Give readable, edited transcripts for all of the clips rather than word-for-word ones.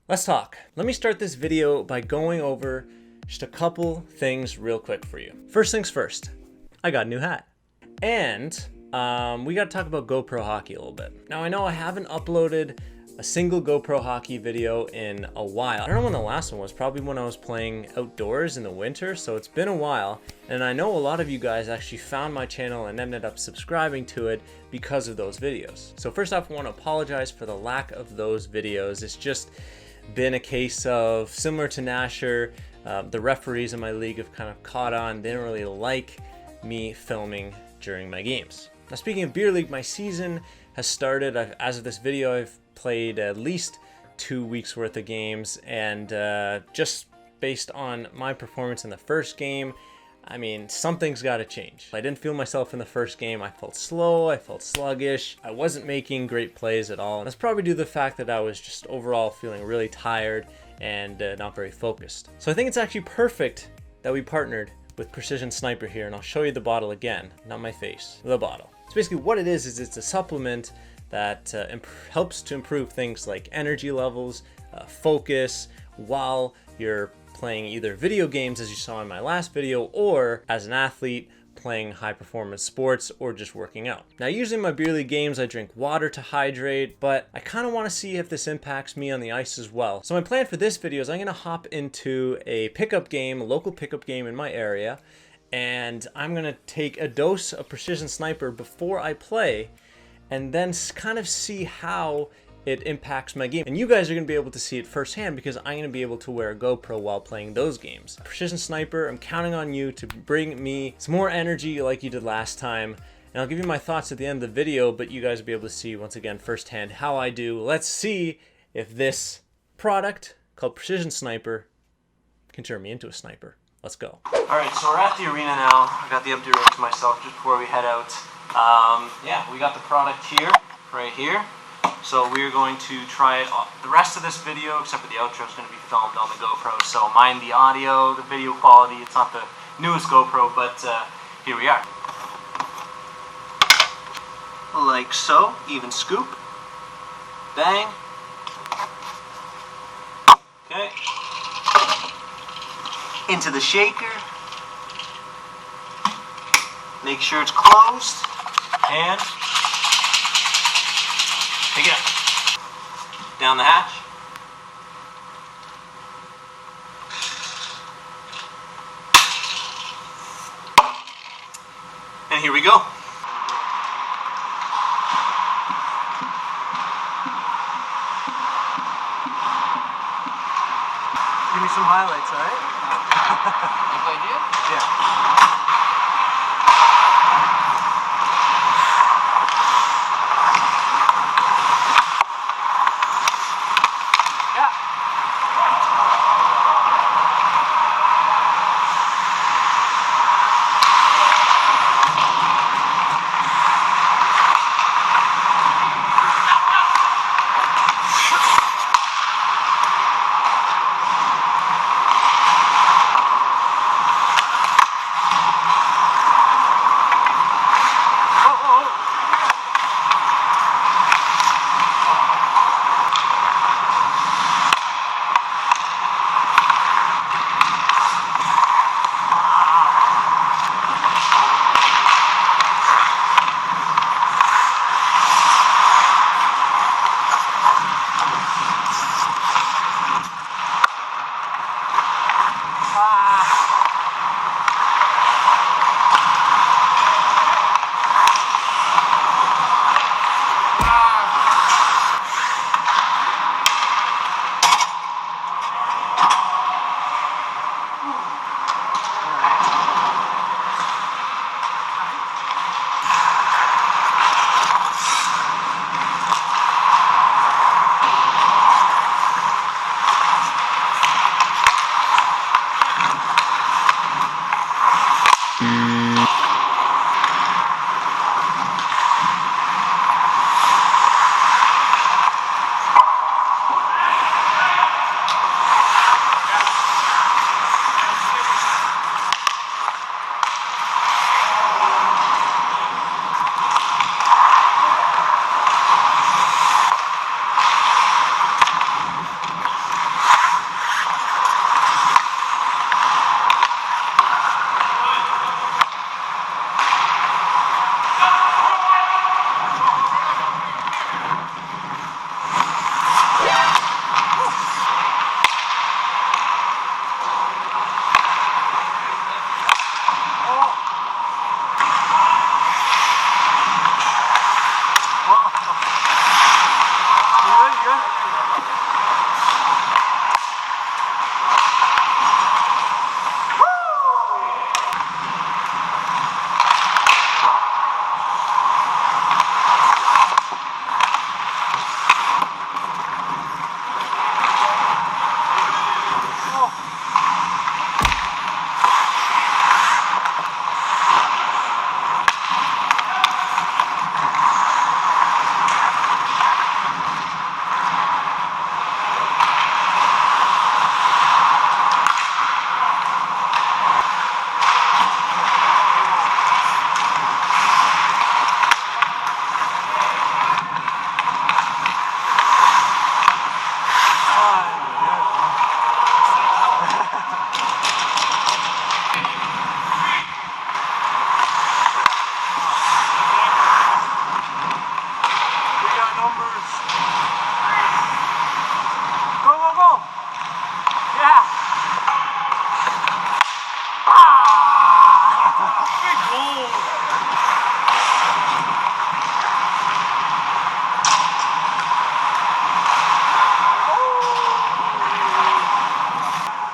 Let's talk. Let me start this video by going over just a couple things real quick for you. First things first, I got a new hat. And we got to talk about GoPro hockey a little bit. Now I know I haven't uploaded a single GoPro hockey video in a while. I don't know when the last one was, probably when I was playing outdoors in the winter, so it's been a while. And I know a lot of you guys actually found my channel and ended up subscribing to it because of those videos. So first off, I want to apologize for the lack of those videos. It's just been a case of, similar to Nasher, the referees in my league have kind of caught on. They didn't really like me filming during my games. Now speaking of beer league, my season has started. As of this video, I've played at least 2 weeks worth of games, and just based on my performance in the first game, I mean, something's got to change. I didn't feel myself in the first game. I felt slow, I felt sluggish, I wasn't making great plays at all. And that's probably due to the fact that I was just overall feeling really tired and not very focused. So I think it's actually perfect that we partnered with Precision Sniper here, and I'll show you the bottle again, not my face, the bottle. So basically what it is it's a supplement that helps to improve things like energy levels, focus, while you're playing either video games, as you saw in my last video, or as an athlete playing high performance sports or just working out. Now usually in my beer league games I drink water to hydrate, but I kind of want to see if this impacts me on the ice as well. So my plan for this video is I'm going to hop into a pickup game, a local pickup game in my area, and I'm going to take a dose of Precision Sniper before I play, and then kind of see how it impacts my game. And you guys are going to be able to see it firsthand because I'm going to be able to wear a GoPro while playing those games. Precision Sniper, I'm counting on you to bring me some more energy like you did last time. And I'll give you my thoughts at the end of the video, but you guys will be able to see once again firsthand how I do. Let's see if this product called Precision Sniper can turn me into a sniper. Let's go. Alright, so we're at the arena now. I got the empty room to myself just before we head out. Yeah, we got the product here, right here. So we're going to try it. The rest of this video, except for the outro, is going to be filmed on the GoPro. So mind the audio, the video quality. It's not the newest GoPro, but here we are. Like so, even scoop. Bang. Okay. Into the shaker. Make sure it's closed. And pick it up. Down the hatch. And here we go. Give me some highlights, alright? If I do? Yeah.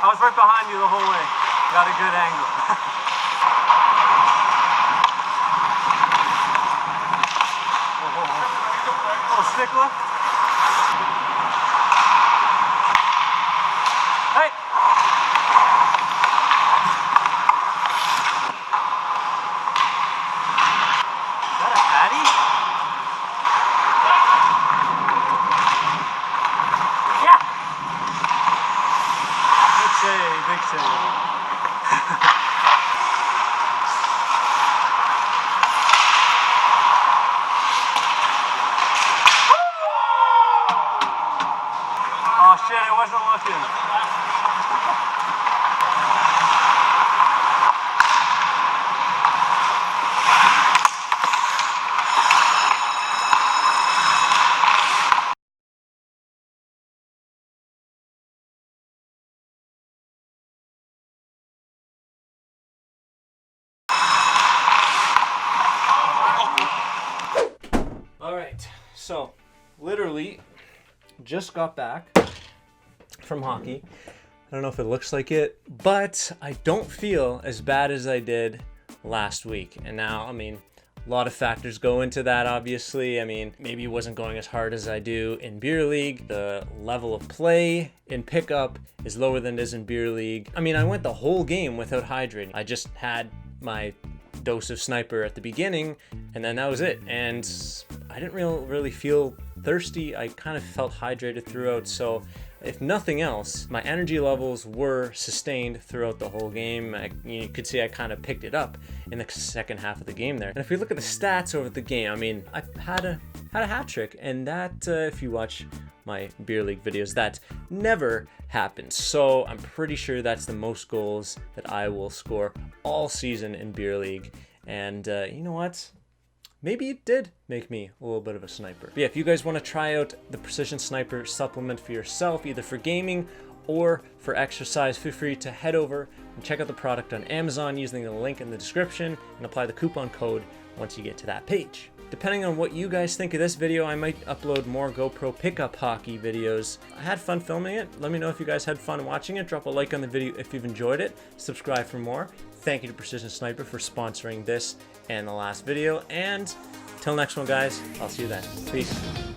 I was right behind you the whole way. Got a good angle. Little stickler. Hey! Is that a patty? Yeah! Big save, big save. Oh shit, I wasn't looking. All right, so literally just got back from hockey. I don't know if it looks like it, but I don't feel as bad as I did last week. And now, I mean, a lot of factors go into that, obviously. I mean, maybe it wasn't going as hard as I do in beer league. The level of play in pickup is lower than it is in beer league. I mean, I went the whole game without hydrating. I just had my dose of sniper at the beginning, and then that was it. And I didn't really feel thirsty. I kind of felt hydrated throughout. So if nothing else, my energy levels were sustained throughout the whole game. You could see I kind of picked it up in the second half of the game there. And if we look at the stats over the game, I mean, I had a hat trick, and that, if you watch my beer league videos, that never happens. So I'm pretty sure that's the most goals that I will score all season in beer league. And you know what? Maybe it did make me a little bit of a sniper. But yeah, if you guys want to try out the Precision Sniper supplement for yourself, either for gaming or for exercise, feel free to head over and check out the product on Amazon using the link in the description and apply the coupon code once you get to that page. Depending on what you guys think of this video, I might upload more GoPro pickup hockey videos. I had fun filming it. Let me know if you guys had fun watching it. Drop a like on the video if you've enjoyed it. Subscribe for more. Thank you to Precision Sniper for sponsoring this and the last video. And till next one, guys, I'll see you then. Peace.